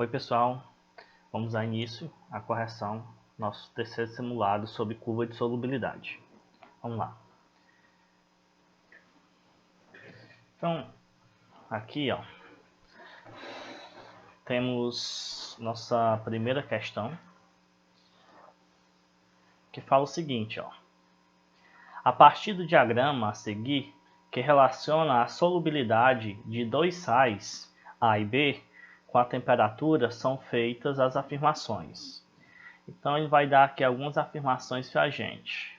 Oi pessoal, vamos dar início à correção do nosso terceiro simulado sobre curva de solubilidade. Vamos lá. Então, aqui temos nossa primeira questão, que fala o seguinte, a partir do diagrama a seguir, que relaciona a solubilidade de dois sais, A e B, com a temperatura, são feitas as afirmações. Então ele vai dar aqui algumas afirmações para a gente.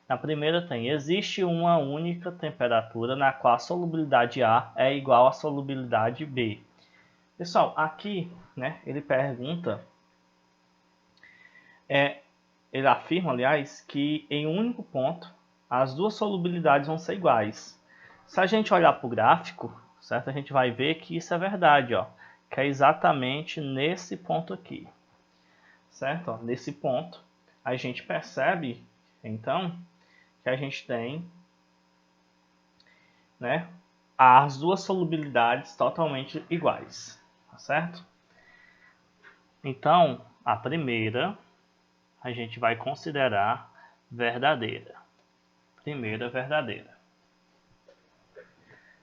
Na primeira tem, existe uma única temperatura na qual a solubilidade A é igual à solubilidade B. Pessoal, aqui, ele pergunta, ele afirma, aliás, que em um único ponto as duas solubilidades vão ser iguais. Se a gente olhar para o gráfico, certo? A gente vai ver que isso é verdade, que é exatamente nesse ponto aqui, certo? Nesse ponto, a gente percebe, então, que a gente tem, as duas solubilidades totalmente iguais, tá certo? Então, a primeira a gente vai considerar verdadeira. Primeira verdadeira.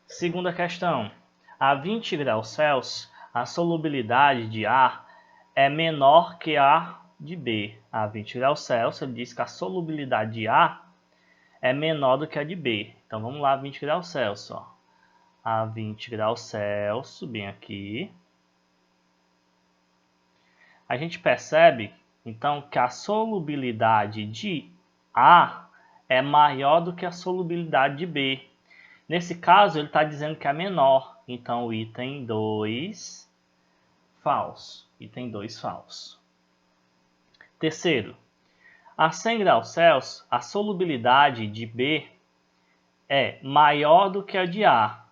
Segunda questão. A 20 graus Celsius, a solubilidade de A é menor que a de B. A 20 graus Celsius, ele diz que a solubilidade de A é menor do que a de B. Então vamos lá, 20 graus Celsius. A 20 graus Celsius, bem aqui. A gente percebe, então, que a solubilidade de A é maior do que a solubilidade de B. Nesse caso, ele está dizendo que é menor. Então, o item 2, falso. Item 2, falso. Terceiro, a 100 graus Celsius, a solubilidade de B é maior do que a de A.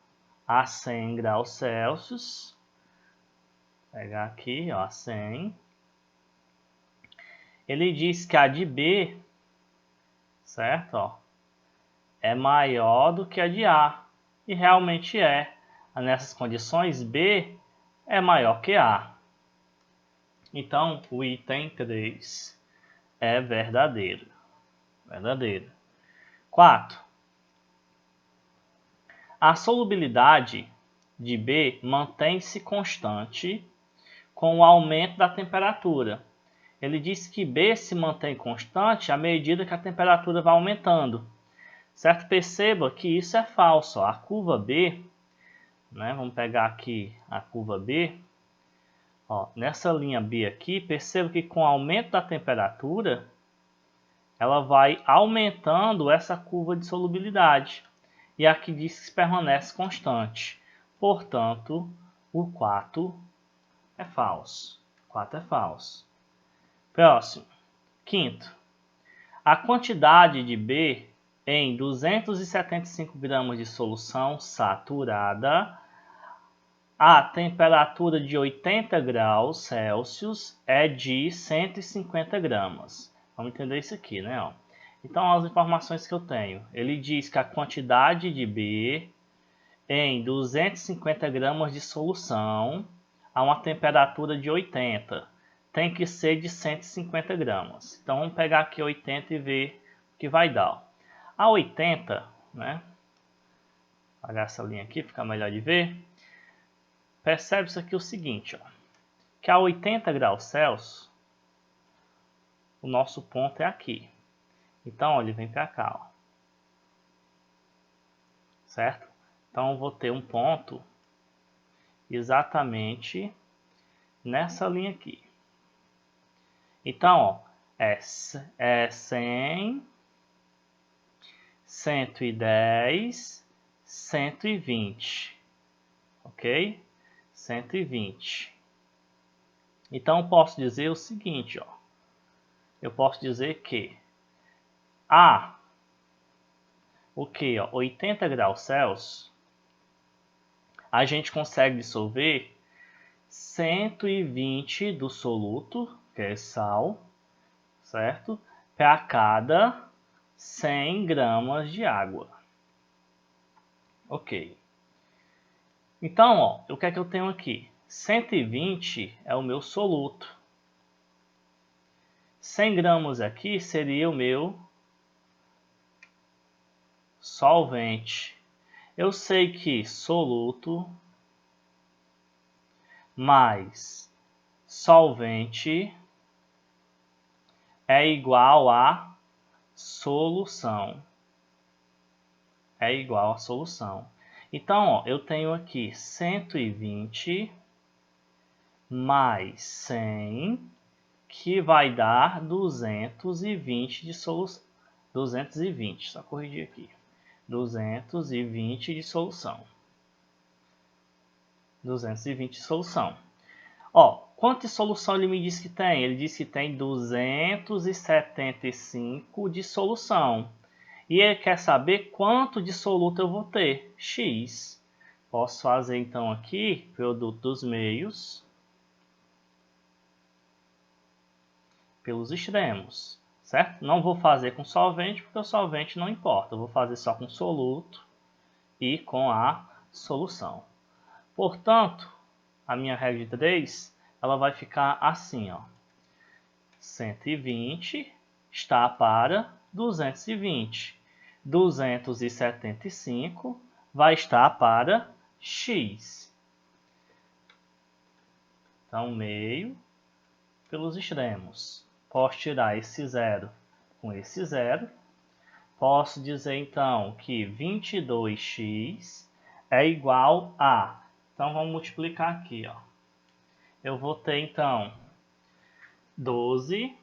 A 100 graus Celsius, vou pegar aqui, a 100. Ele diz que a de B, certo? É maior do que a de A. E realmente é. Nessas condições, B é maior que A. Então, o item 3 é verdadeiro. Verdadeiro. 4. A solubilidade de B mantém-se constante com o aumento da temperatura. Ele diz que B se mantém constante à medida que a temperatura vai aumentando. Certo? Perceba que isso é falso. A curva B, vamos pegar aqui a curva B. Nessa linha B aqui, perceba que com o aumento da temperatura, ela vai aumentando essa curva de solubilidade. E aqui diz que permanece constante. Portanto, o 4 é falso. 4 é falso. Próximo. Quinto. A quantidade de B em 275 gramas de solução saturada a temperatura de 80 graus Celsius é de 150 gramas. Vamos entender isso aqui, Então, as informações que eu tenho. Ele diz que a quantidade de B em 250 gramas de solução a uma temperatura de 80 tem que ser de 150 gramas. Então, vamos pegar aqui 80 e ver o que vai dar. A 80, apagar essa linha aqui, fica melhor de ver. Percebe-se aqui o seguinte, que a 80 graus Celsius, o nosso ponto é aqui. Então, ele vem para cá, certo? Então, eu vou ter um ponto exatamente nessa linha aqui. Então, é 100, 110, 120, ok? 120. Então, eu posso dizer o seguinte, eu posso dizer que a 80 graus Celsius, a gente consegue dissolver 120 do soluto, que é sal, certo? Para cada 100 gramas de água. Ok. Então, o que é que eu tenho aqui? 120 é o meu soluto. 100 gramas aqui seria o meu solvente. Eu sei que soluto mais solvente é igual a solução. É igual a solução. Então, ó, eu tenho aqui 120 mais 100, que vai dar 220 de solução. 220, só corrigir aqui. 220 de solução. 220 de solução. Ó, quanto de solução ele me diz que tem? Ele diz que tem 275 de solução. E ele quer saber quanto de soluto eu vou ter. X. Posso fazer então aqui, produto dos meios pelos extremos, certo? Não vou fazer com solvente, porque o solvente não importa. Eu vou fazer só com soluto e com a solução. Portanto, a minha regra de 3, ela vai ficar assim, ó. 120 está para 220. 275 vai estar para x. Então, meio pelos extremos. Posso tirar esse zero com esse zero. Posso dizer, então, que 22x é igual a... Então, vamos multiplicar aqui, ó. Eu vou ter, então, 12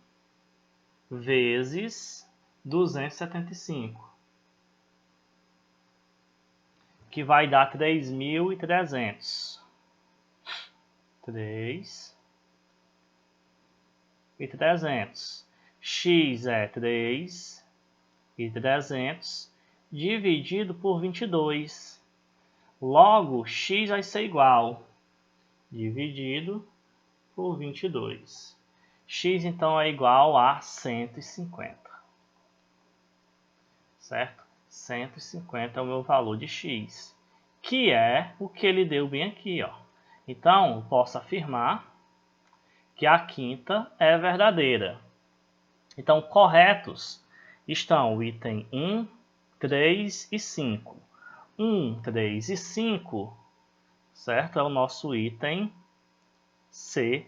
vezes 275. Que vai dar 3.300. 3.300. X é 3.300 dividido por 22. Logo, x vai ser igual dividido por 22. X, então, é igual a 150. Certo? 150 é o meu valor de x, que é o que ele deu bem aqui, ó. Então, eu posso afirmar que a quinta é verdadeira. Então, corretos estão o item 1, 3 e 5. 1, 3 e 5, certo? É o nosso item C.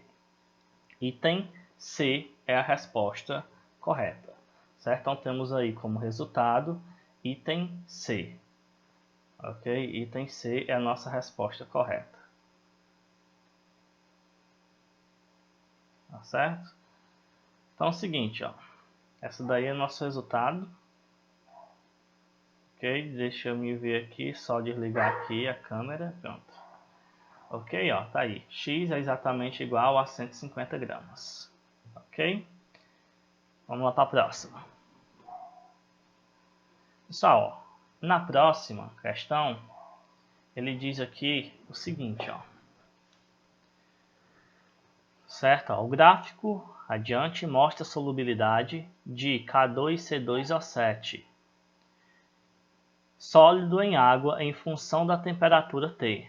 Item C é a resposta correta, certo? Então, temos aí como resultado item C. Ok? Item C é a nossa resposta correta. Tá certo? Então é o seguinte, ó. Essa daí é o nosso resultado. Ok? Deixa eu me ver aqui, só desligar aqui a câmera. Pronto. Ok, ó, tá aí. X é exatamente igual a 150 gramas. Ok? Vamos lá para a próxima. Pessoal, ó, na próxima questão, ele diz aqui o seguinte, ó. Certo? Ó, o gráfico adiante mostra a solubilidade de K2C2O7 sólido em água em função da temperatura T.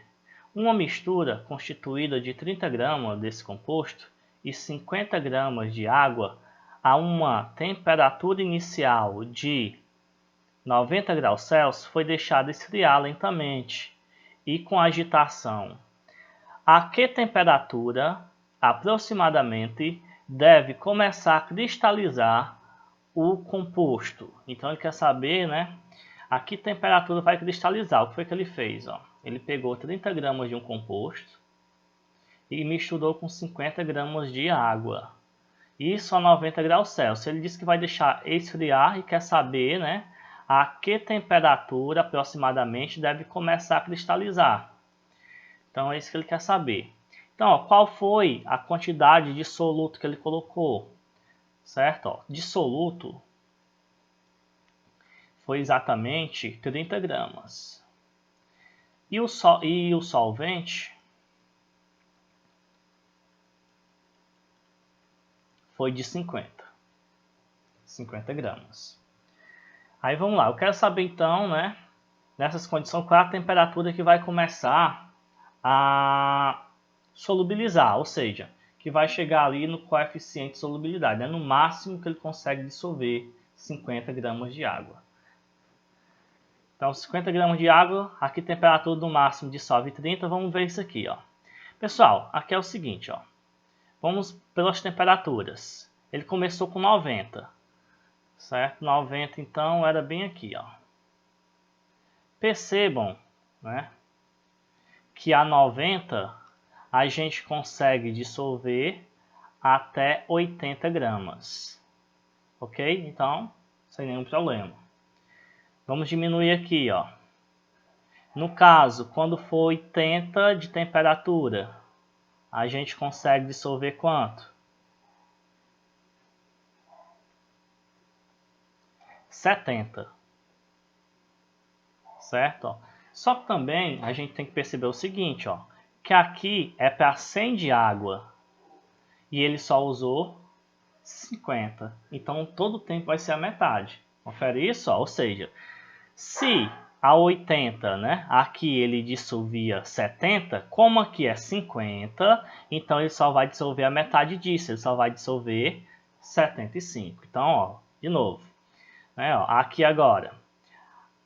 Uma mistura constituída de 30 gramas desse composto e 50 gramas de água a uma temperatura inicial de 90 graus Celsius foi deixada esfriar lentamente e com agitação. A que temperatura, aproximadamente, deve começar a cristalizar o composto? Então ele quer saber, né, a que temperatura vai cristalizar. O que foi que ele fez? Ó? Ele pegou 30 gramas de um composto e misturou com 50 gramas de água. Isso a 90 graus Celsius. Ele disse que vai deixar esfriar e quer saber, né, a que temperatura aproximadamente deve começar a cristalizar. Então é isso que ele quer saber. Então, ó, qual foi a quantidade de soluto que ele colocou? Certo? Ó, de soluto foi exatamente 30 gramas. E o solvente foi de 50 gramas. Aí vamos lá, eu quero saber então, né, nessas condições, qual é a temperatura que vai começar a solubilizar, ou seja, que vai chegar ali no coeficiente de solubilidade, no máximo que ele consegue dissolver 50 gramas de água. Então, 50 gramas de água, aqui temperatura do máximo dissolve 30, vamos ver isso aqui, ó. Pessoal, aqui é o seguinte, ó. Vamos pelas temperaturas. Ele começou com 90, certo? 90, então, era bem aqui, ó. Percebam, né, que a 90 a gente consegue dissolver até 80 gramas, ok? Então, sem nenhum problema. Vamos diminuir aqui, ó. No caso, quando for 80 de temperatura, a gente consegue dissolver quanto? 70. Certo? Ó. Só que também a gente tem que perceber o seguinte, ó, que aqui é para 100 de água e ele só usou 50. Então todo o tempo vai ser a metade. Confere isso, ó. Ou seja, se a 80, né, aqui ele dissolvia 70, como aqui é 50, então ele só vai dissolver a metade disso, ele só vai dissolver 75. Então, ó, de novo, né, ó, aqui agora,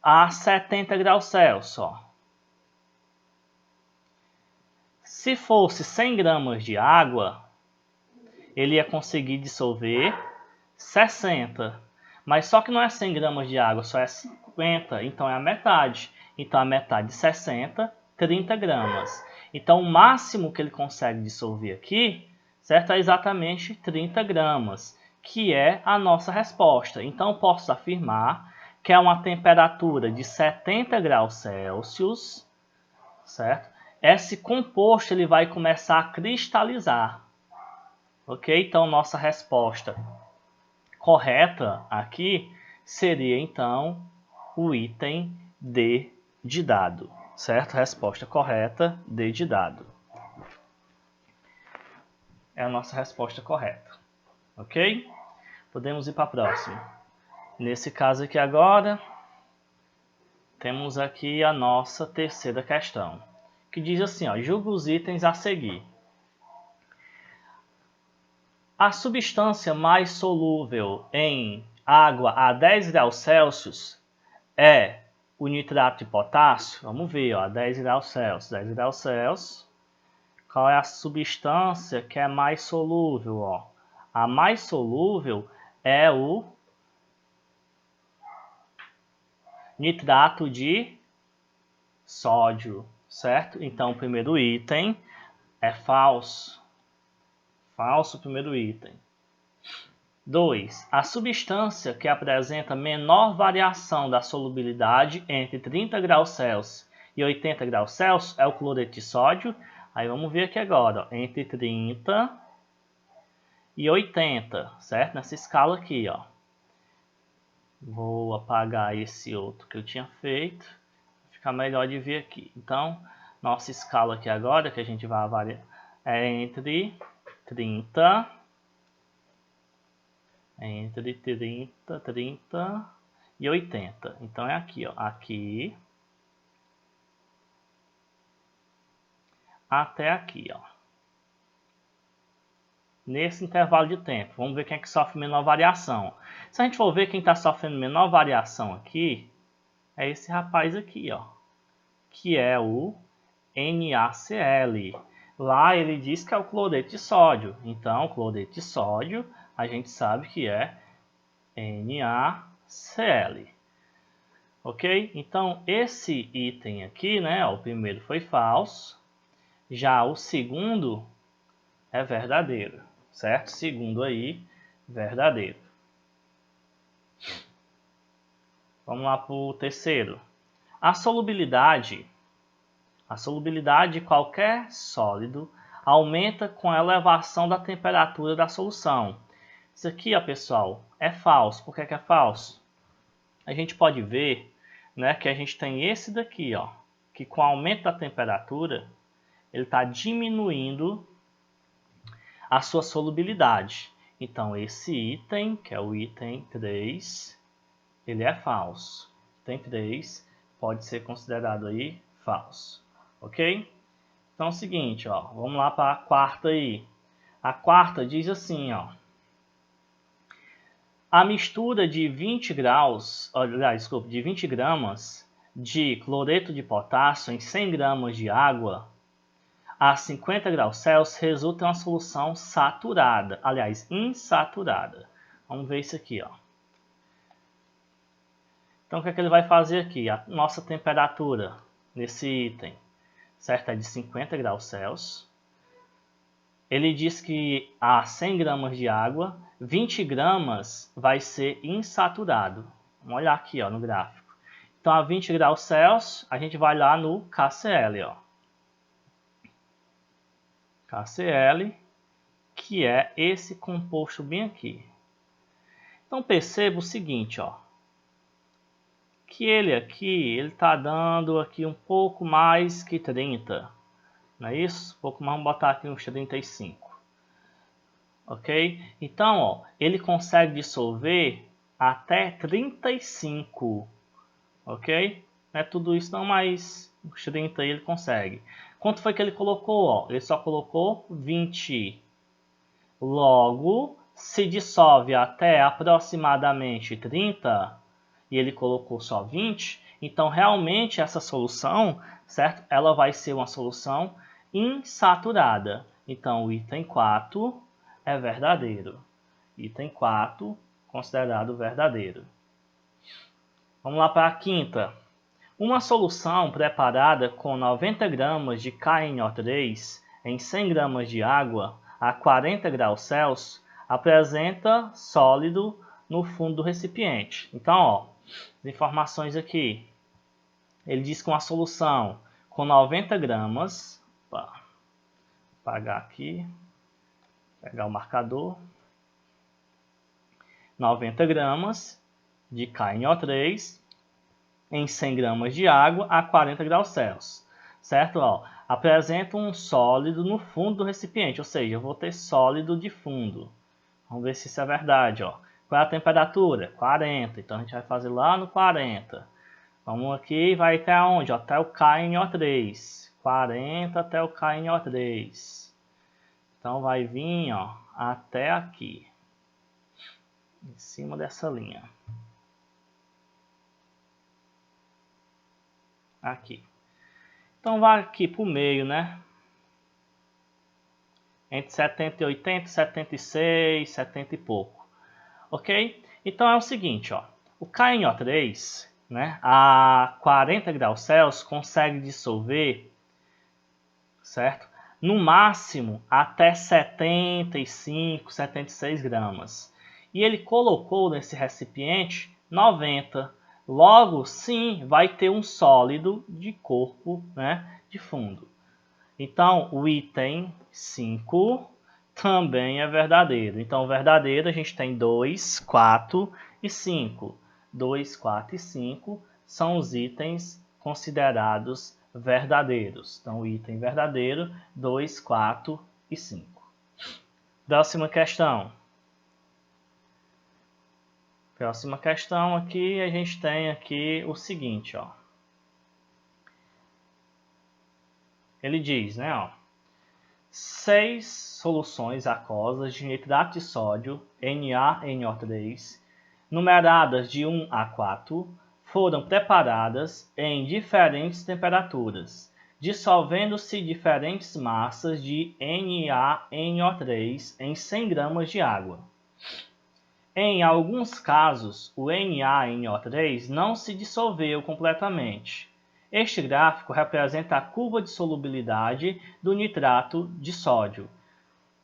a 70 graus Celsius, ó. Se fosse 100 gramas de água, ele ia conseguir dissolver 60. Mas só que não é 100 gramas de água, só é 50, então é a metade. Então a metade de 60, 30 gramas. Então o máximo que ele consegue dissolver aqui, certo, é exatamente 30 gramas, que é a nossa resposta. Então eu posso afirmar que é uma temperatura de 70 graus Celsius, certo? Esse composto ele vai começar a cristalizar. Ok? Então nossa resposta correta aqui seria então o item D de dado, certo? Resposta correta, D de dado. É a nossa resposta correta, ok? Podemos ir para a próxima. Nesse caso aqui agora, temos aqui a nossa terceira questão, que diz assim, ó, julga os itens a seguir. A substância mais solúvel em água a 10 graus Celsius é o nitrato de potássio. Vamos ver, ó, 10 graus Celsius. 10 graus Celsius. Qual é a substância que é mais solúvel? Ó? A mais solúvel é o nitrato de sódio, certo? Então, o primeiro item é falso. Falso o primeiro item. 2. A substância que apresenta menor variação da solubilidade entre 30 graus Celsius e 80 graus Celsius é o cloreto de sódio. Aí vamos ver aqui agora, ó, entre 30 e 80, certo? Nessa escala aqui, ó. Vou apagar esse outro que eu tinha feito, fica melhor de ver aqui. Então, nossa escala aqui agora, que a gente vai avaliar, é entre 30 e 80. Então é aqui, ó, aqui até aqui, ó. Nesse intervalo de tempo, vamos ver quem é que sofre menor variação. Se a gente for ver quem está sofrendo menor variação aqui, é esse rapaz aqui, ó, que é o NaCl. Lá ele diz que é o cloreto de sódio. Então, o cloreto de sódio, a gente sabe que é NaCl. Ok? Então, esse item aqui, né, ó, o primeiro foi falso. Já o segundo é verdadeiro, certo? Segundo aí, verdadeiro. Vamos lá para o terceiro. A solubilidade de qualquer sólido aumenta com a elevação da temperatura da solução. Isso aqui, ó, pessoal, é falso. Por que é falso? A gente pode ver, né, que a gente tem esse daqui, ó, que com o aumento da temperatura, ele está diminuindo a sua solubilidade. Então, esse item, que é o item 3, ele é falso. Item 3 pode ser considerado aí falso. Ok? Então é o seguinte, ó, vamos lá para a quarta aí. A quarta diz assim, ó. A mistura de 20 graus, aliás, desculpa, de 20 gramas de cloreto de potássio em 100 gramas de água a 50 graus Celsius resulta em uma solução saturada, aliás, insaturada. Vamos ver isso aqui, ó. Então, o que é que ele vai fazer aqui? A nossa temperatura nesse item, certo? É de 50 graus Celsius. Ele diz que a 100 gramas de água, 20 gramas vai ser insaturado. Vamos olhar aqui, ó, no gráfico. Então, a 20 graus Celsius, a gente vai lá no KCl, ó. KCl, que é esse composto bem aqui. Então, perceba o seguinte, ó. Que ele aqui, ele está dando aqui um pouco mais que 30. Não é isso? Um pouco mais, vamos botar aqui uns 35. Ok? Então, ó, ele consegue dissolver até 35. Ok? Não é tudo isso não, mas os 30 aí ele consegue. Quanto foi que ele colocou? Ó? Ele só colocou 20. Logo, se dissolve até aproximadamente 30, e ele colocou só 20, então realmente essa solução, certo? Ela vai ser uma solução insaturada. Então o item 4 é verdadeiro. Item 4 considerado verdadeiro. Vamos lá para a quinta. Uma solução preparada com 90 gramas de KNO3 em 100 gramas de água a 40 graus Celsius apresenta sólido no fundo do recipiente. Então, ó, as informações aqui. Ele diz que uma solução com 90 gramas, vou apagar aqui, pegar o marcador, 90 gramas de KNO3 em 100 gramas de água a 40 graus Celsius, certo? Ó, apresenta um sólido no fundo do recipiente, ou seja, eu vou ter sólido de fundo. Vamos ver se isso é verdade, ó. Qual é a temperatura? 40, então a gente vai fazer lá no 40. Vamos aqui, vai até onde? Até o KNO3. 40 até o KNO3. Então vai vir, ó, até aqui. Em cima dessa linha. Aqui. Então vai aqui para o meio, né? Entre 70 e 80, 76, 70 e pouco. Ok? Então é o seguinte, ó. O KNO3, né, a 40 graus Celsius consegue dissolver, certo? No máximo até 75, 76 gramas. E ele colocou nesse recipiente 90. Logo, sim, vai ter um sólido de corpo, né, de fundo. Então, o item 5 também é verdadeiro. Então, verdadeiro a gente tem 2, 4 e 5. 2, 4 e 5 são os itens considerados verdadeiros. Então, o item verdadeiro, 2, 4 e 5. Próxima questão. Próxima questão aqui, a gente tem aqui o seguinte, ó. Ele diz, né, ó, 6 soluções aquosas de nitrato de sódio, NaNO3, numeradas de 1 a 4, foram preparadas em diferentes temperaturas, dissolvendo-se diferentes massas de NaNO3 em 100 gramas de água. Em alguns casos, o NaNO3 não se dissolveu completamente. Este gráfico representa a curva de solubilidade do nitrato de sódio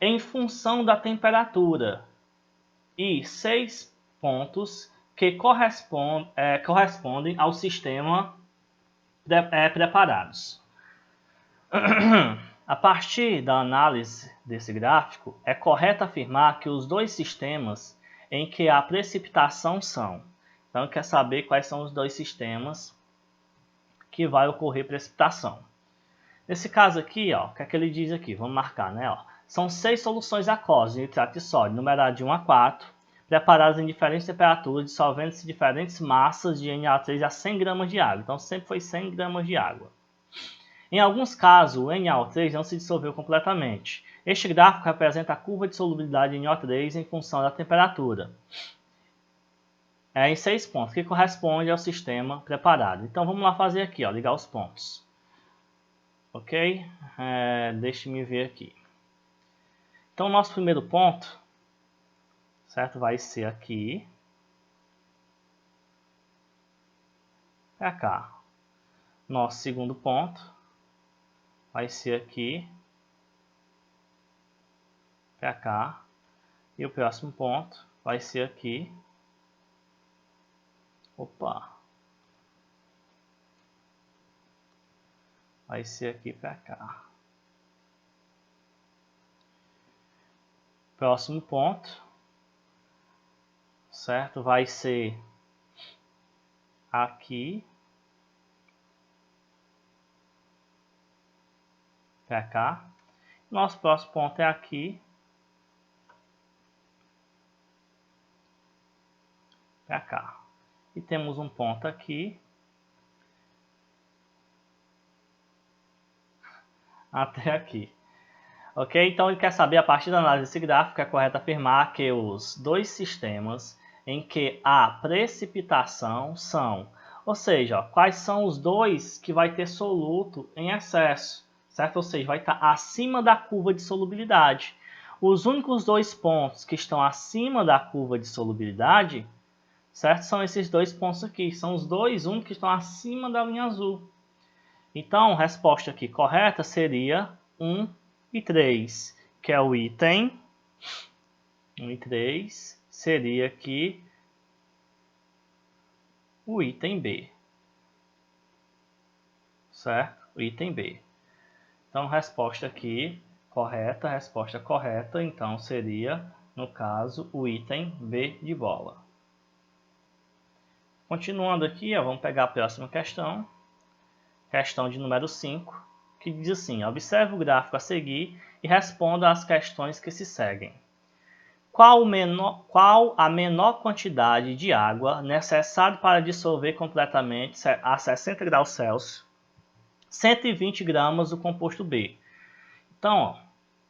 em função da temperatura e 6 pontos que correspondem ao sistema preparados. A partir da análise desse gráfico, é correto afirmar que os dois sistemas em que a precipitação são. Então, quer saber quais são os dois sistemas que vai ocorrer precipitação. Nesse caso aqui, ó, o que é que ele diz aqui? Vamos marcar, né? Ó. São 6 soluções aquosas de nitrato de sódio, numeradas de 1 a 4, preparadas em diferentes temperaturas, dissolvendo-se diferentes massas de Na3 a 100 gramas de água. Então, sempre foi 100 gramas de água. Em alguns casos, o NaO3 não se dissolveu completamente. Este gráfico representa a curva de solubilidade em NO3 em função da temperatura. Em 6 pontos, que corresponde ao sistema preparado. Então vamos lá fazer aqui, ó, ligar os pontos. Ok? Deixe-me ver aqui. Então o nosso primeiro ponto, certo, vai ser aqui. Para cá. Nosso segundo ponto vai ser aqui. Para cá. E o próximo ponto vai ser aqui. Opa! Vai ser aqui para cá. Próximo ponto, certo? Vai ser aqui para cá. Nosso próximo ponto é aqui para cá. E temos um ponto aqui até aqui. Ok? Então ele quer saber, a partir da análise desse gráfico, é correto afirmar que os dois sistemas em que há precipitação são, ou seja, quais são os dois que vai ter soluto em excesso, certo? Ou seja, vai estar acima da curva de solubilidade. Os únicos dois pontos que estão acima da curva de solubilidade, certo? São esses dois pontos aqui, são os dois únicos que estão acima da linha azul. Então, a resposta aqui correta seria 1 e 3, que é o item 1 e 3, seria aqui o item B, certo? O item B. Então, resposta aqui correta, resposta correta, então seria, no caso, o item B de bola. Continuando aqui, ó, vamos pegar a próxima questão. Questão de número 5, que diz assim: observe o gráfico a seguir e responda às questões que se seguem. Qual a menor quantidade de água necessária para dissolver completamente a 60 graus Celsius 120 gramas do composto B? Então, ó,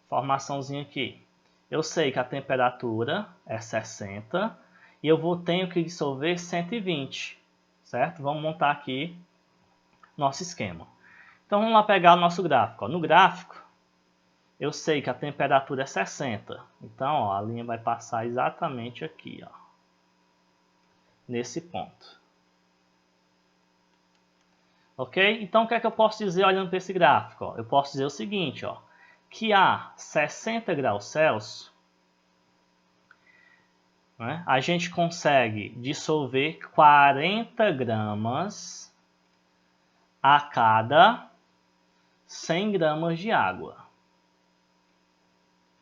formaçãozinha aqui. Eu sei que a temperatura é 60 e eu tenho que dissolver 120, certo? Vamos montar aqui nosso esquema. Então vamos lá pegar o nosso gráfico. No gráfico, eu sei que a temperatura é 60. Então, ó, a linha vai passar exatamente aqui, ó, nesse ponto. Ok? Então, o que é que eu posso dizer olhando para esse gráfico? Ó? Eu posso dizer o seguinte, ó, que a 60 graus Celsius, né, a gente consegue dissolver 40 gramas a cada 100 gramas de água.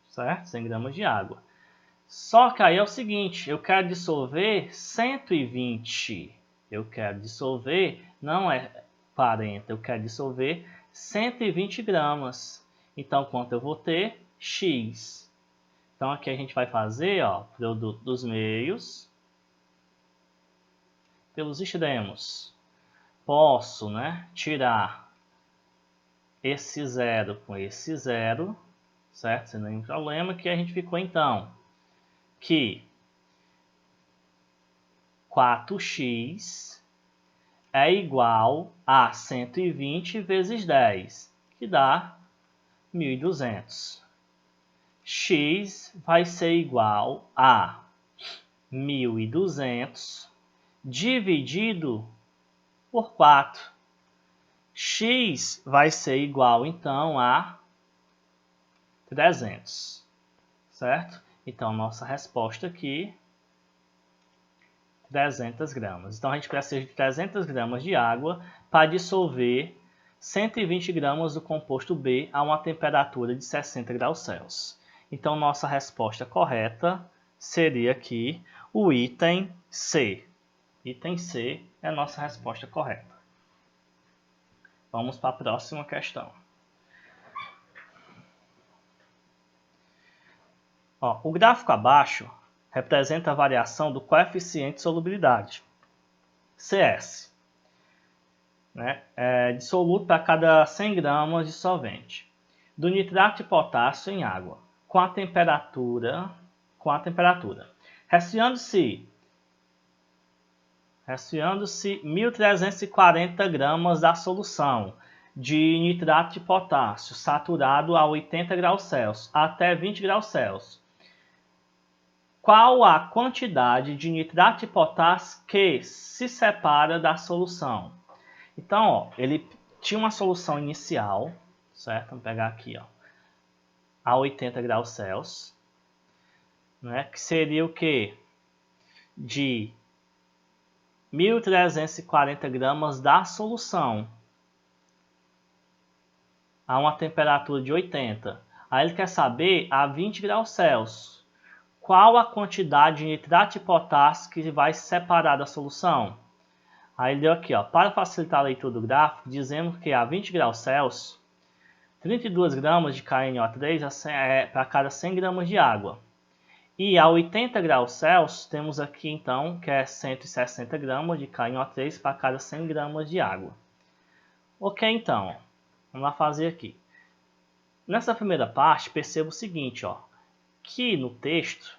Certo? 100 gramas de água. Só que aí é o seguinte, eu quero dissolver 120. Eu quero dissolver, não é 40, eu quero dissolver 120 gramas. Então, quanto eu vou ter? X. Então, aqui a gente vai fazer, ó, produto dos meios pelos extremos. Posso, né, tirar esse zero com esse zero, certo? Sem nenhum problema, que a gente ficou então que 4x é igual a 120 vezes 10, que dá 1.200. X vai ser igual a 1.200 dividido por 4. X vai ser igual, então, a 300, certo? Então, nossa resposta aqui, 300 gramas. Então, a gente precisa de 300 gramas de água para dissolver 120 gramas do composto B a uma temperatura de 60 graus Celsius. Então, nossa resposta correta seria aqui o item C. Item C é a nossa resposta correta. Vamos para a próxima questão. Ó, o gráfico abaixo representa a variação do coeficiente de solubilidade, CS. né, dissoluto para cada 100 gramas de solvente do nitrato de potássio em água, com a temperatura, resfriando-se 1.340 gramas da solução de nitrato de potássio saturado a 80 graus Celsius até 20 graus Celsius. Qual a quantidade de nitrato de potássio que se separa da solução? Então, ó, ele tinha uma solução inicial, certo? Vamos pegar aqui, ó, a 80 graus Celsius, né? Que seria o quê? De 1.340 gramas da solução a uma temperatura de 80. Aí ele quer saber a 20 graus Celsius. Qual a quantidade de nitrato de potássio que vai separar da solução? Aí ele deu aqui, ó, para facilitar a leitura do gráfico, dizemos que a 20 graus Celsius, 32 gramas de KNO3 para cada 100 gramas de água. E a 80 graus Celsius, temos aqui então que é 160 gramas de KNO3 para cada 100 gramas de água. Ok, então, vamos lá fazer aqui. Nessa primeira parte, perceba o seguinte, ó, que no texto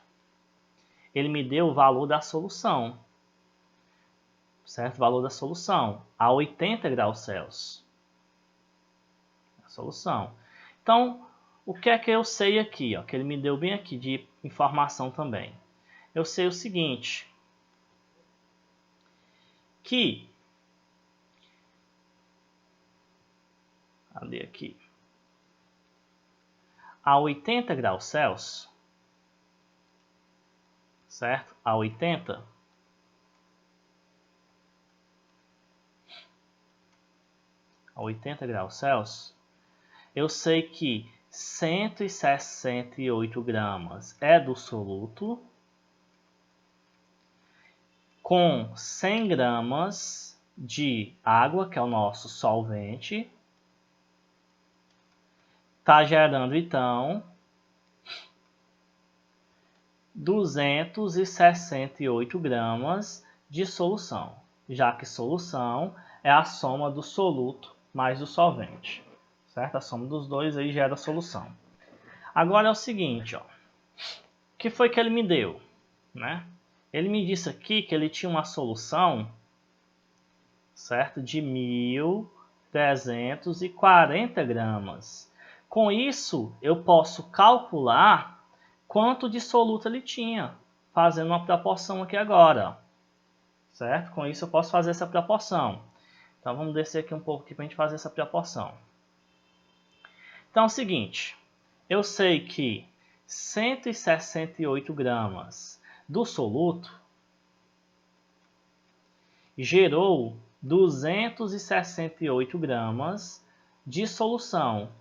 ele me deu o valor da solução, certo? O valor da solução a 80 graus Celsius. A solução. Então, o que é que eu sei aqui, ó, que ele me deu bem aqui de informação também? Eu sei o seguinte, que aqui, a 80 graus Celsius, certo? A 80 graus Celsius, eu sei que 168 gramas é do soluto, com 100 gramas de água, que é o nosso solvente, está gerando então 268 gramas de solução, já que solução é a soma do soluto mais do solvente, certo? A soma dos dois aí gera a solução. Agora é o seguinte, ó, o que foi que ele me deu, né? Ele me disse aqui que ele tinha uma solução, certo, de 1.340 gramas. Com isso, eu posso calcular quanto de soluto ele tinha, fazendo uma proporção aqui agora, certo? Com isso eu posso fazer essa proporção. Então vamos descer aqui um pouco para a gente fazer essa proporção. Então é o seguinte, eu sei que 168 gramas do soluto gerou 268 gramas de solução.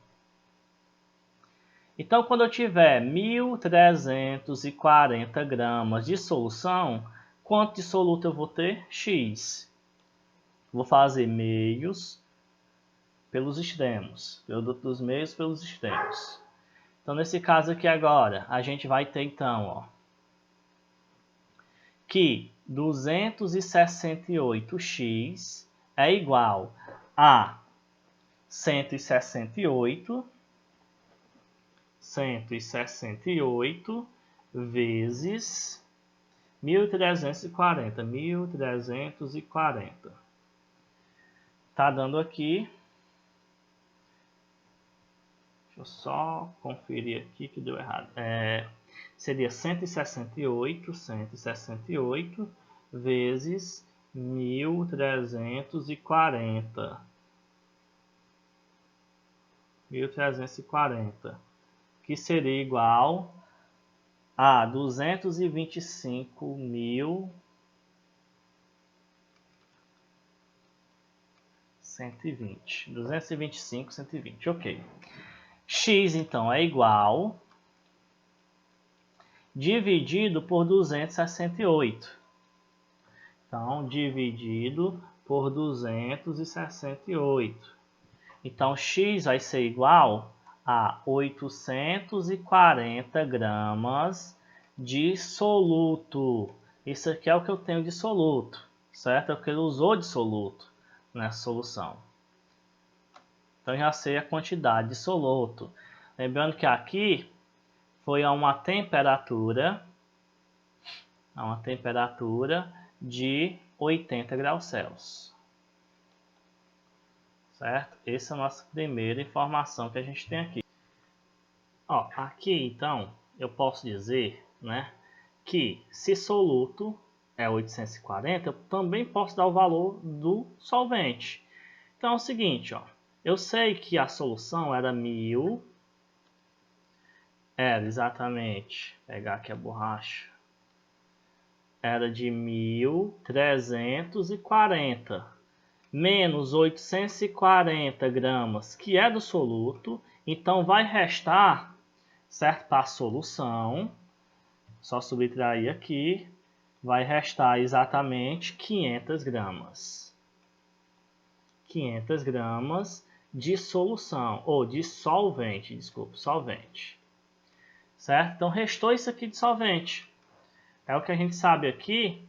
Então, quando eu tiver 1.340 gramas de solução, quanto de soluto eu vou ter? X. Vou fazer meios pelos extremos, produto dos meios pelos extremos. Então, nesse caso aqui agora, a gente vai ter então, ó, que 268x é igual a 168 vezes 1.340. Tá dando aqui. Deixa eu só conferir aqui que deu errado. Seria 168 vezes 1.340. 1.340. Que seria igual a 225.120. Ok. X, então, é igual dividido por 268. Então, dividido por 268. Então, X vai ser igual a 840 gramas de soluto. Isso aqui é o que eu tenho de soluto, certo? É o que ele usou de soluto. nessa solução. Então já sei a quantidade de soluto. Lembrando que aqui foi a uma temperatura de 80 graus Celsius. Certo? Essa é a nossa primeira informação que a gente tem aqui. Ó, aqui então eu posso dizer, né, que se soluto é 840, eu também posso dar o valor do solvente. Então é o seguinte, ó, eu sei que a solução era 1000, era exatamente, pegar aqui a borracha, era de 1340, menos 840 gramas, que é do soluto, então vai restar, certo, para a solução, só subtrair aqui, vai restar exatamente 500 gramas. 500 gramas de solução, ou de solvente, desculpa, solvente. Certo? Então, restou isso aqui de solvente. É o que a gente sabe aqui,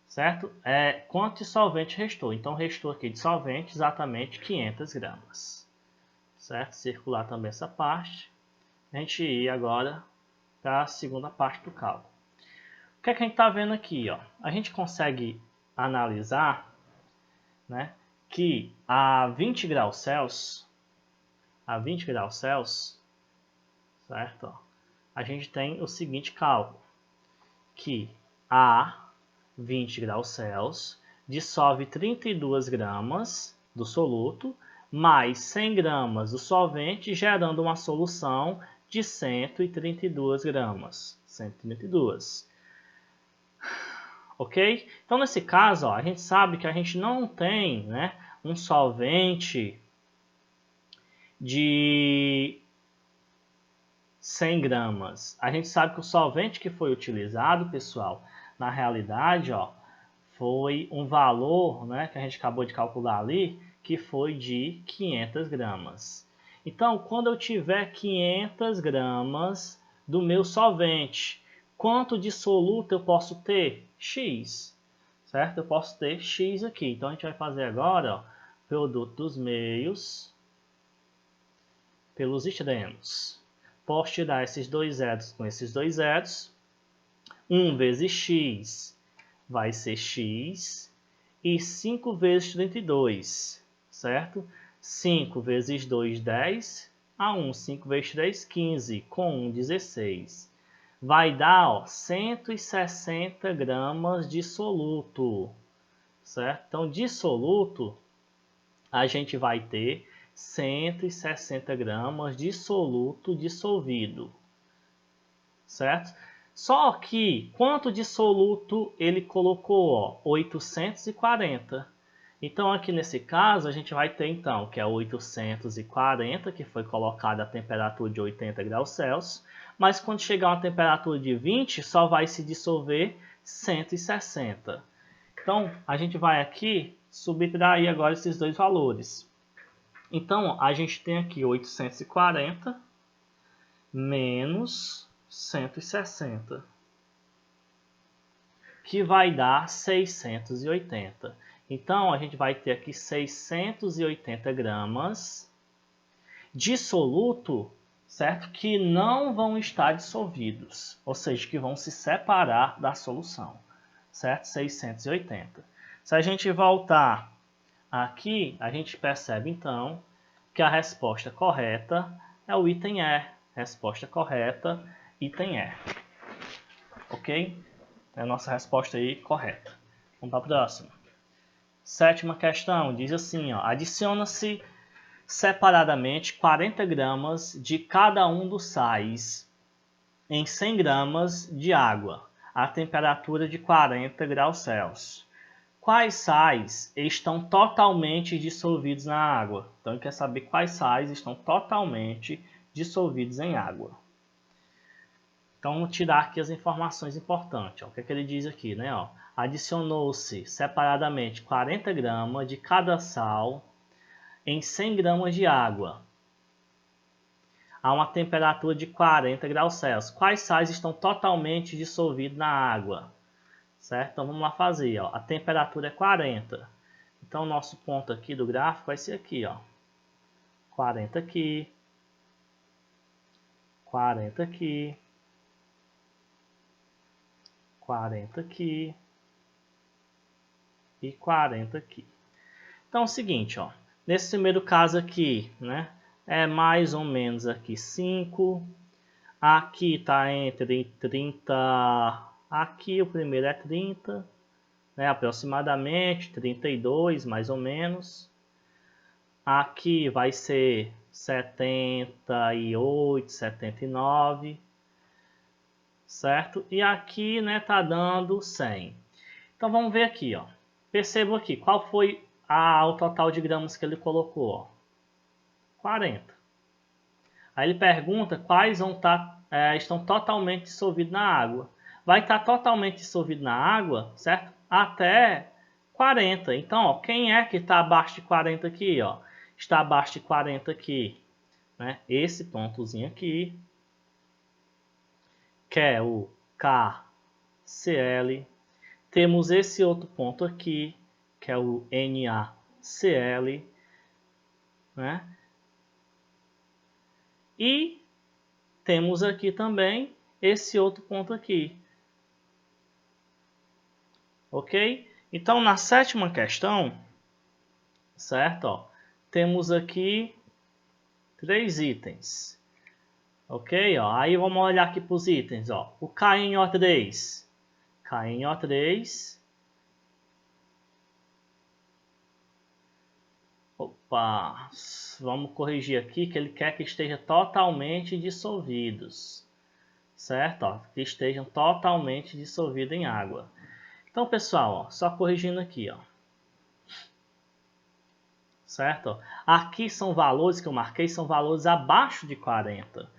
certo? É quanto de solvente restou. Então, restou aqui de solvente exatamente 500 gramas. Certo? Circular também essa parte. A gente ir agora para a segunda parte do cálculo. O que é que a gente está vendo aqui? Ó? A gente consegue analisar, né, que a 20 graus Celsius, certo? Ó, a gente tem o seguinte cálculo, que a 20 graus Celsius dissolve 32 gramas do soluto mais 100 gramas do solvente, gerando uma solução de 132 gramas. 132. Ok? Então, nesse caso, ó, a gente sabe que a gente não tem, né, um solvente de 100 gramas. A gente sabe que o solvente que foi utilizado, pessoal, na realidade, ó, foi um valor, né, que a gente acabou de calcular ali, que foi de 500 gramas. Então, quando eu tiver 500 gramas do meu solvente, quanto de soluto eu posso ter? X, certo? Eu posso ter X aqui. Então, a gente vai fazer agora, ó, produto dos meios pelos extremos. Posso tirar esses dois zeros com esses dois zeros. 1 vezes X vai ser X. E 5 vezes 32, certo? 5 vezes 2, 10. A 1, 5 vezes 3, 15. Com 1, 16. Vai dar, ó, 160 gramas de soluto, certo? Então, de soluto, a gente vai ter 160 gramas de soluto dissolvido, certo? Só que, quanto de soluto ele colocou? Ó, 840. Então, aqui nesse caso, a gente vai ter, então, que é 840, que foi colocada a temperatura de 80 graus Celsius, mas quando chegar a uma temperatura de 20, só vai se dissolver 160. Então, a gente vai aqui subtrair agora esses dois valores. Então, a gente tem aqui 840 menos 160, que vai dar 680. Então, a gente vai ter aqui 680 gramas de soluto, certo? Que não vão estar dissolvidos, ou seja, que vão se separar da solução, certo? 680. Se a gente voltar aqui, a gente percebe então que a resposta correta é o item E. Resposta correta, item E. Ok? É a nossa resposta aí correta. Vamos para a próxima. Sétima questão, diz assim, ó, adiciona-se separadamente 40 gramas de cada um dos sais em 100 gramas de água, a temperatura de 40 graus Celsius. Quais sais estão totalmente dissolvidos na água? Então, ele quer saber quais sais estão totalmente dissolvidos em água. Então, vamos tirar aqui as informações importantes. Ó. O que é que ele diz aqui? Né? Adicionou-se separadamente 40 gramas de cada sal em 100 gramas de água a uma temperatura de 40 graus Celsius. Quais sais estão totalmente dissolvidos na água? Certo? Então, vamos lá fazer. Ó. A temperatura é 40. Então, nosso ponto aqui do gráfico vai ser aqui, ó. 40 aqui. 40 aqui. 40 aqui. E 40 aqui. Então, é o seguinte, ó. Nesse primeiro caso aqui, né? É mais ou menos aqui 5. Aqui está entre 30... Aqui o primeiro é 30. Né, aproximadamente 32, mais ou menos. Aqui vai ser 78, 79, certo? E aqui, né, tá dando 100. Então vamos ver aqui, ó. Perceba aqui, qual foi o total de gramas que ele colocou, ó? 40. Aí ele pergunta quais vão estão totalmente dissolvidos na água. Vai estar totalmente dissolvido na água, certo? Até 40. Então, ó, quem é que está abaixo de 40 aqui, ó? Está abaixo de 40 aqui, né? Esse pontozinho aqui, que é o KCl. Temos esse outro ponto aqui, que é o NaCl, né? E temos aqui também esse outro ponto aqui. Ok? Então, na sétima questão, certo? Ó, temos aqui 3 itens. Ok? Ó, aí vamos olhar aqui para os itens. Ó. O KNO3. KNO3. Opa! Vamos corrigir aqui que ele quer que esteja totalmente dissolvidos. Certo? Ó, que estejam totalmente dissolvidos em água. Então, pessoal, ó, só corrigindo aqui, ó. Certo? Aqui são valores que eu marquei, são valores abaixo de 40.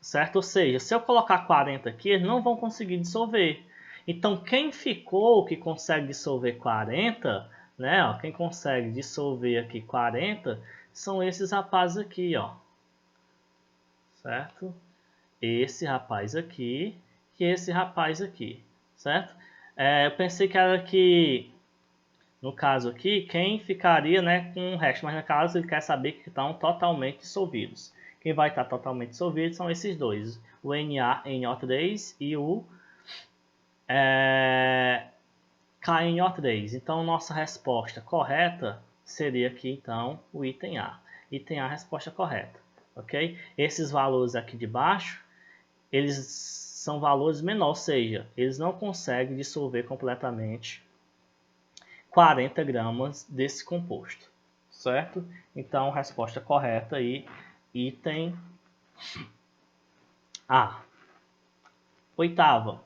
Certo? Ou seja, se eu colocar 40 aqui, eles não vão conseguir dissolver. Então, quem ficou que consegue dissolver 40, né? Ó, quem consegue dissolver aqui 40, são esses rapazes aqui, ó. Certo? Esse rapaz aqui e esse rapaz aqui, certo? Eu pensei que era que, no caso aqui, quem ficaria, né, com o resto, mas no caso ele quer saber que estão totalmente dissolvidos. Quem vai estar totalmente dissolvido são esses dois, o NaNO3 e o KNO3. Então, nossa resposta correta seria aqui, então, o item A. Item A, a resposta correta, ok? Esses valores aqui de baixo, eles são valores menores, ou seja, eles não conseguem dissolver completamente 40 gramas desse composto, certo? Então, resposta correta aí, item A. Oitava.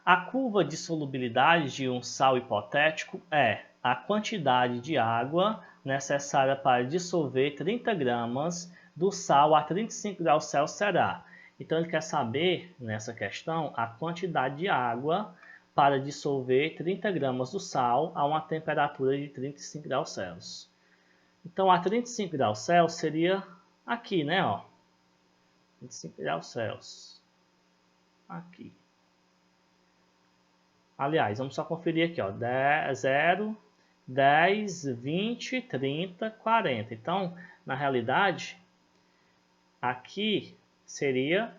A curva de solubilidade de um sal hipotético é a quantidade de água necessária para dissolver 30 gramas do sal a 35 graus Celsius será. Então, ele quer saber, nessa questão, a quantidade de água para dissolver 30 gramas do sal a uma temperatura de 35 graus Celsius. Então, a 35 graus Celsius seria aqui, né? Ó, 35 graus Celsius. Aqui. Aliás, vamos só conferir aqui, ó, 0, 10, 20, 30, 40. Então, na realidade, aqui seria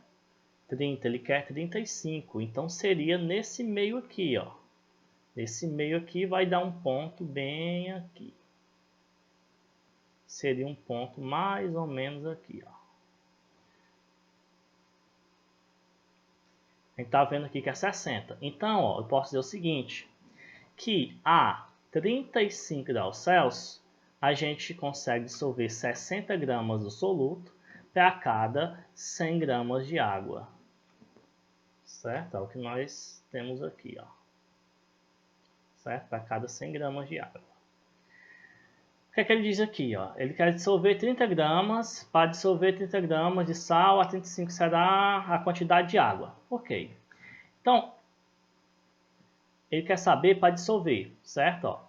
30, ele quer 35. Então, seria nesse meio aqui, ó. Nesse meio aqui vai dar um ponto bem aqui. Seria um ponto mais ou menos aqui, ó. A gente está vendo aqui que é 60. Então, ó, eu posso dizer o seguinte, que a 35 graus Celsius, a gente consegue dissolver 60 gramas do soluto para cada 100 gramas de água. Certo? É o que nós temos aqui, ó. Certo? Para cada 100 gramas de água. O que é que ele diz aqui, ó? Ele quer dissolver 30 gramas, para dissolver 30 gramas de sal, a 35 será a quantidade de água. Ok. Então, ele quer saber para dissolver, certo? Ó,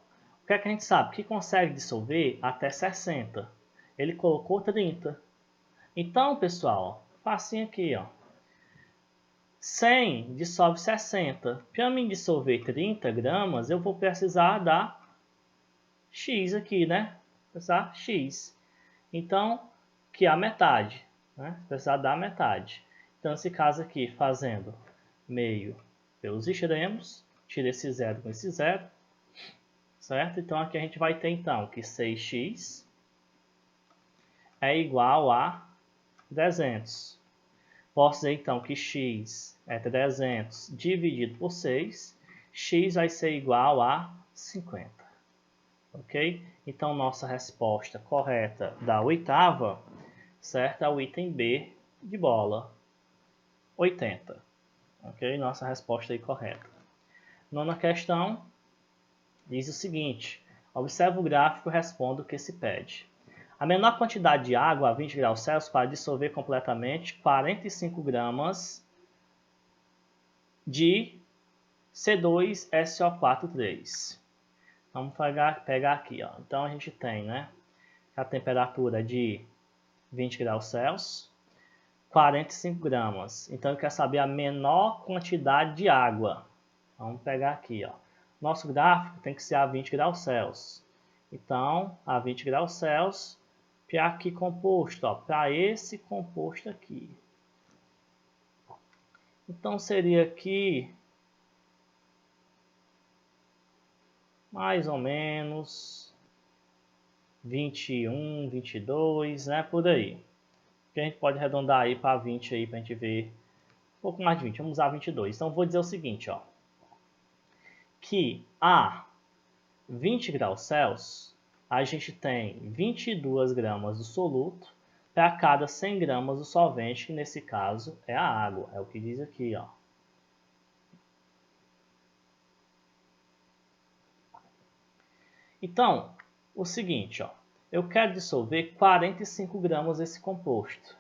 o que é que a gente sabe? Que consegue dissolver até 60. Ele colocou 30. Então, pessoal, facinho aqui, ó. 100 dissolve 60. Para mim dissolver 30 gramas, eu vou precisar da X aqui, né? Expressar X. Então, que é a metade, né? Expressar da metade. Então, nesse caso aqui, fazendo meio pelos extremos, tira esse zero com esse zero, certo? Então, aqui a gente vai ter, então, que 6x é igual a 300. Posso dizer, então, que x é 300 dividido por 6. X vai ser igual a 50. Ok? Então, nossa resposta correta da oitava, certo? É o item B de bola, 80. Ok? Nossa resposta aí correta. Nona questão diz o seguinte. Observe o gráfico e responda o que se pede. A menor quantidade de água a 20 graus Celsius para dissolver completamente 45 gramas de C2SO4,3. Vamos pegar aqui, ó. Então a gente tem, né, a temperatura de 20 graus Celsius, 45 gramas. Então eu quero saber a menor quantidade de água. Vamos pegar aqui, ó. Nosso gráfico tem que ser a 20 graus Celsius. Então, a 20 graus Celsius, para que composto? Para esse composto aqui. Então seria aqui mais ou menos 21, 22, né? Por aí. Que a gente pode arredondar aí para 20 aí para a gente ver um pouco mais de 20. Vamos usar 22. Então vou dizer o seguinte, ó, que a 20 graus Celsius a gente tem 22 gramas do soluto para cada 100 gramas do solvente, que nesse caso é a água, é o que diz aqui, ó. Então, o seguinte, ó, eu quero dissolver 45 gramas desse composto.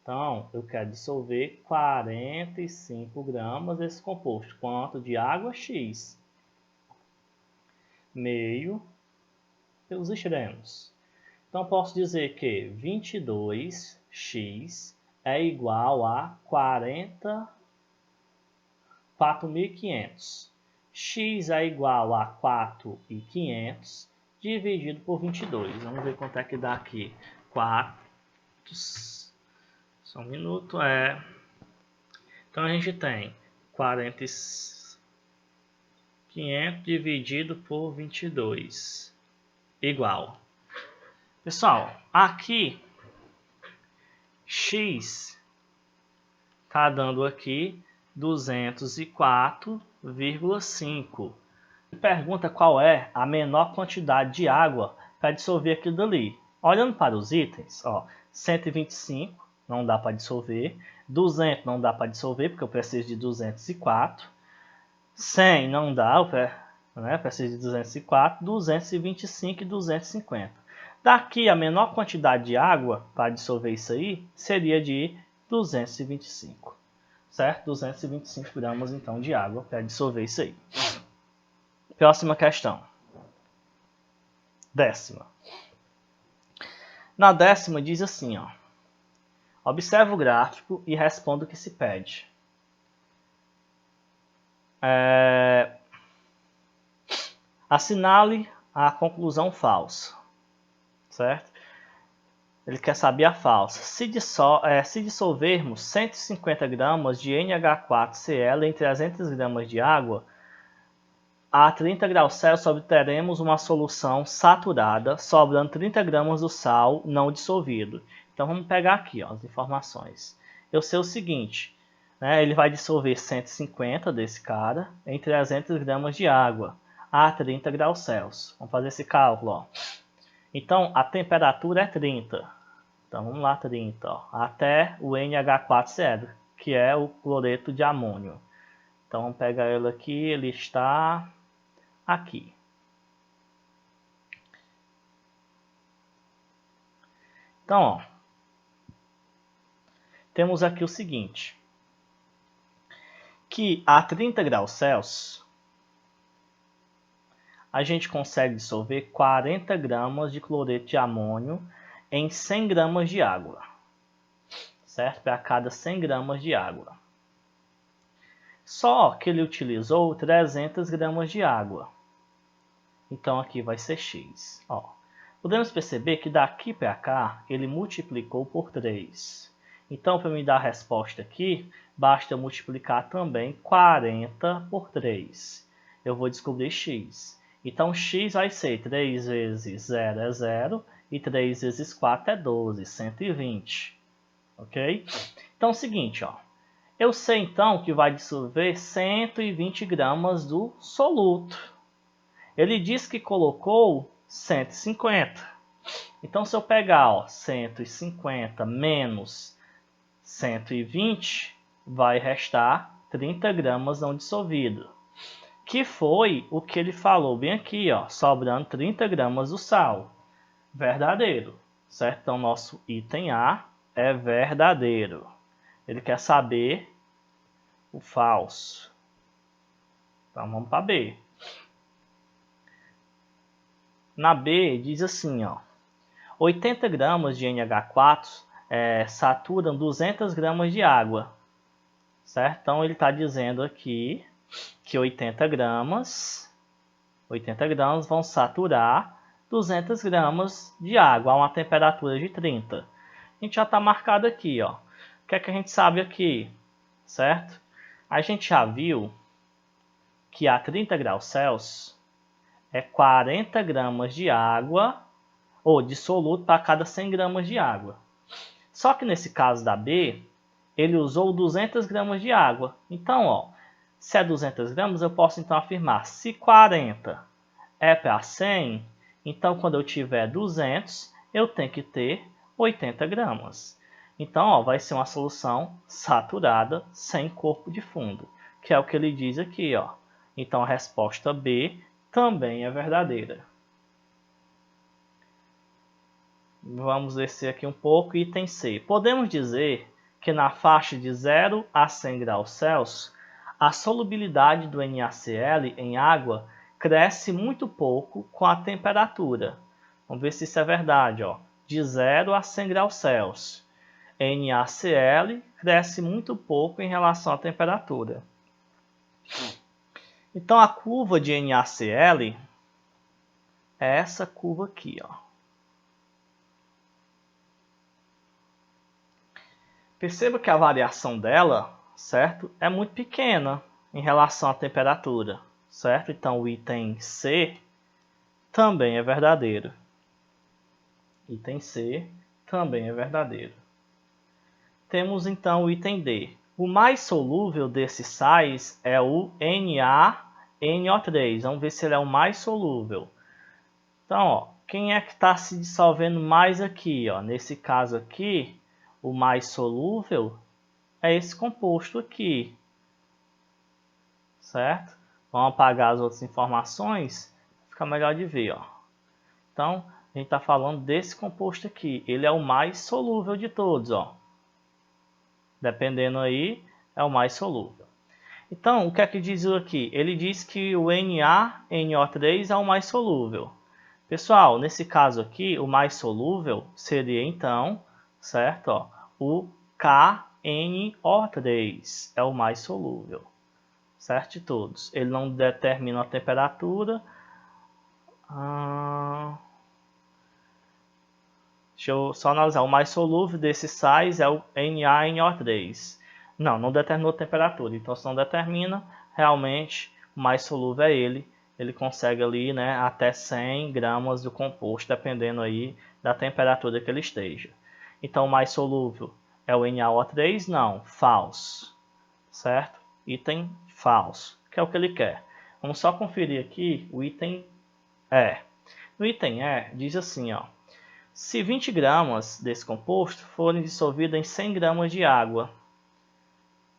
Então, eu quero dissolver 45 gramas desse composto. Quanto de água? X. Meio pelos extremos. Então, posso dizer que 22x é igual a 4.500. X é igual a 4.500 dividido por 22. Vamos ver quanto é que dá aqui. 4... Só um minuto. Então, a gente tem 4.500 dividido por 22 igual. Pessoal, aqui x está dando aqui 204,5. Pergunta qual é a menor quantidade de água para dissolver aquilo dali. Olhando para os itens, ó, 125 não dá para dissolver, 200 não dá para dissolver porque eu preciso de 204, 100 não dá, eu preciso de 204, 225 e 250. Daqui a menor quantidade de água para dissolver isso aí seria de 225, certo? 225 gramas então de água para dissolver isso aí. Próxima questão. 10ª. Na 10ª diz assim, ó. Observe o gráfico e responda o que se pede. Assinale a conclusão falsa, certo? Ele quer saber a falsa. Se dissolvermos 150 gramas de NH4Cl em 300 gramas de água, a 30 graus Celsius obteremos uma solução saturada, sobrando 30 gramas do sal não dissolvido. Então vamos pegar aqui, ó, as informações. Eu sei o seguinte, né, ele vai dissolver 150 desse cara em 300 gramas de água a 30 graus Celsius. Vamos fazer esse cálculo, ó. Então a temperatura é 30. Então vamos lá, 30, ó, até o NH4Cl, que é o cloreto de amônio. Então vamos pegar ele aqui, ele está aqui. Então, ó, temos aqui o seguinte, que a 30 graus Celsius a gente consegue dissolver 40 gramas de cloreto de amônio em 100 gramas de água, certo? Para cada 100 gramas de água. Só que ele utilizou 300 gramas de água. Então aqui vai ser x. Ó, podemos perceber que daqui para cá ele multiplicou por 3. Então para me dar a resposta aqui, basta multiplicar também 40 por 3. Eu vou descobrir x. Então x vai ser 3 vezes 0 é 0 e 3 vezes 4 é 12, 120. Ok? Então é o seguinte, ó. Eu sei então que vai dissolver 120 gramas do soluto. Ele diz que colocou 150. Então, se eu pegar ó, 150 menos 120, vai restar 30 gramas não dissolvido. Que foi o que ele falou bem aqui, ó, sobrando 30 gramas do sal. Verdadeiro, certo? Então, nosso item A é verdadeiro. Ele quer saber o falso. Então, vamos para B. Na B, diz assim, ó, 80 gramas de NH4 saturam 200 gramas de água, certo? Então, ele está dizendo aqui que 80 gramas vão saturar 200 gramas de água a uma temperatura de 30. A gente já está marcado aqui, ó. O que é que a gente sabe aqui, certo? A gente já viu que a 30 graus Celsius é 40 gramas de água ou de soluto para cada 100 gramas de água. Só que nesse caso da B, ele usou 200 gramas de água. Então, ó, se é 200 gramas, eu posso então afirmar, se 40 é para 100, então quando eu tiver 200, eu tenho que ter 80 gramas. Então, ó, vai ser uma solução saturada sem corpo de fundo, que é o que ele diz aqui, ó. Então, a resposta B também é verdadeira. Vamos descer aqui um pouco, item C. Podemos dizer que na faixa de 0 a 100 graus Celsius, a solubilidade do NaCl em água cresce muito pouco com a temperatura. Vamos ver se isso é verdade, ó. De 0 a 100 graus Celsius, NaCl cresce muito pouco em relação à temperatura. Então, a curva de NaCl é essa curva aqui, ó. Perceba que a variação dela, certo, é muito pequena em relação à temperatura, certo? Então, o item C também é verdadeiro. Item C também é verdadeiro. Temos, então, o item D. O mais solúvel desses sais é o NaNO3. Vamos ver se ele é o mais solúvel. Então, ó, quem é que está se dissolvendo mais aqui? Ó? Nesse caso aqui, o mais solúvel é esse composto aqui, certo? Vamos apagar as outras informações, fica melhor de ver, ó. Então, a gente está falando desse composto aqui, ele é o mais solúvel de todos, ó. Dependendo aí, é o mais solúvel. Então, o que é que diz aqui? Ele diz que o NaNO3 é o mais solúvel. Pessoal, nesse caso aqui, o mais solúvel seria então, certo? Ó, o KNO3 é o mais solúvel, certo de todos. Ele não determina a temperatura. Deixa eu só analisar. O mais solúvel desses sais é o NaNO3. Não determinou a temperatura. Então, se não determina, realmente o mais solúvel é ele. Ele consegue ali, né, até 100 gramas do composto, dependendo aí da temperatura que ele esteja. Então, o mais solúvel é o NaO3? Não, falso. Certo? Item falso, que é o que ele quer. Vamos só conferir aqui o item E. No item E, diz assim, ó. Se 20 gramas desse composto forem dissolvidos em 100 gramas de água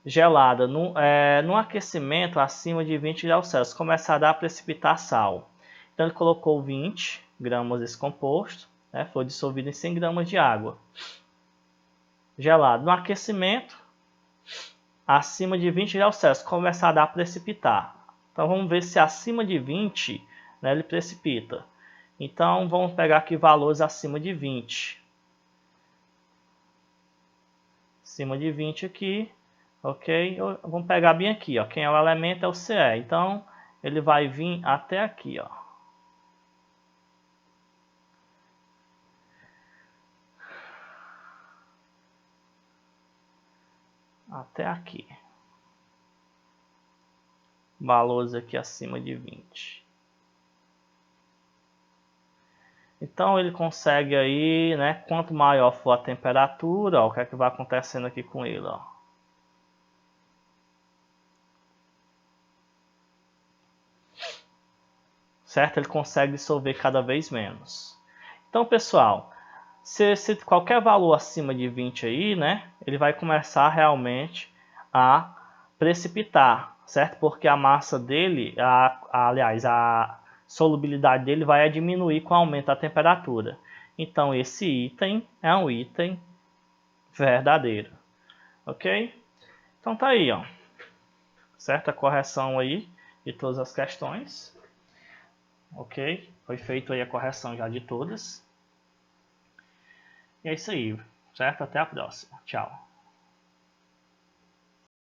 gelada no aquecimento acima de 20 graus Celsius, começará a precipitar sal. Então ele colocou 20 gramas desse composto, né, foi dissolvido em 100 gramas de água gelada. No aquecimento acima de 20 graus Celsius, começará a precipitar. Então vamos ver se acima de 20, né, ele precipita. Então vamos pegar aqui valores acima de 20. Acima de 20 aqui. Ok? Vamos pegar bem aqui, ó. Quem é o elemento é o CE. Então, ele vai vir até aqui, ó. até aqui. Valores aqui acima de 20. Então ele consegue aí, né, quanto maior for a temperatura, ó, o que é que vai acontecendo aqui com ele, ó. Certo? Ele consegue dissolver cada vez menos. Então, pessoal, se qualquer valor acima de 20 aí, né, ele vai começar realmente a precipitar, certo? Porque a massa dele, aliás, a solubilidade dele vai diminuir com o aumento da temperatura. Então, esse item é um item verdadeiro, ok? Então tá aí, ó, certo? A correção aí de todas as questões, ok? Foi feita aí a correção já de todas. E é isso aí, certo? Até a próxima. Tchau.